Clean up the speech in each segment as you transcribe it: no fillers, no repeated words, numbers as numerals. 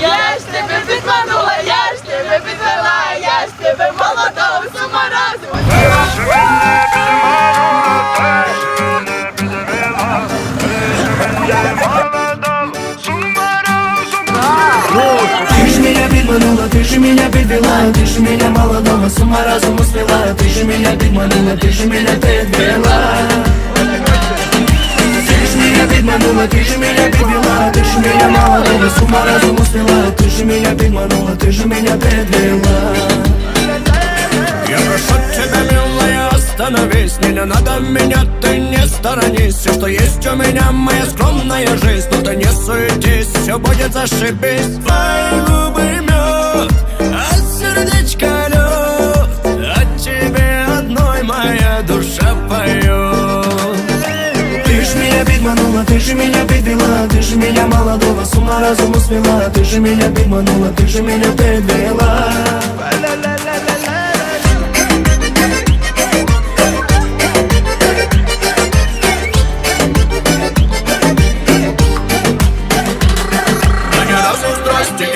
Я ж тебе підманула, я ж тебе підвела, я ж тебе молодого з ума разом. Ты ж меня підманула, ты же меня підвела, ты же меня молодого с ума разуму свела. Ты же меня підманула, ты же меня підвела. Ты ж меня підманула, ты же меня підвела, ты же меня молодого с ума разуму свела. Ты же меня підманула, ты же меня підвела. Я прошу тебя, милая, остановись. Не надо меня, ты не сторонись. Все, что есть у меня, моя скромная жизнь. Но ты не суетись, все будет зашибись. Твои губы мед, а сердечко лед. О тебе одной моя душа поет. Ты ж меня підманула, ты же меня підвела, ты же меня молодого с ума разуму свела. Ты же меня підманула, ты же меня підвела.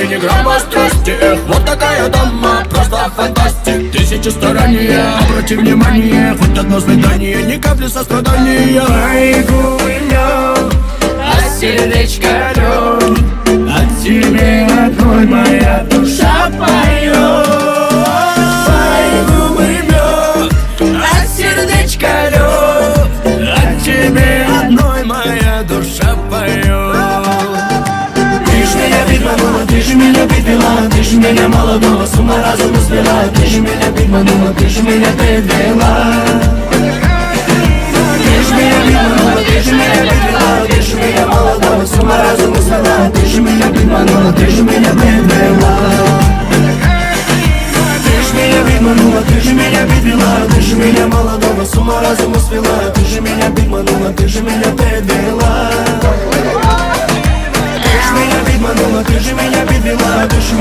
И ни грамма страсти, эх, вот такая дама, просто фантастик. Тысячи старания, обрати внимание, хоть одно свидание, ни капли сострадания. Твои губы мед, А сердечко лед. от тебя одной моя душа поет. Твои губы мед, а сердечко лед. От тебе одной моя душа поет. Ты ж меня підманула, ты же меня підвела, ты же меня молодого с ума разуму свела. Ты же меня підманула, ты же меня підвела. Ты ж меня підманула, ты же меня підвела, ты же меня молодого с ума разуму свела. Ты же меня підманула, ты же меня підвела. Ты ж меня підманула, ты же меня підвела, ты же меня молодого с ума разуму свела. Ты же меня підманула, ты же меня підвела. Ты ж меня підманула, ты же меня підвела, ты ж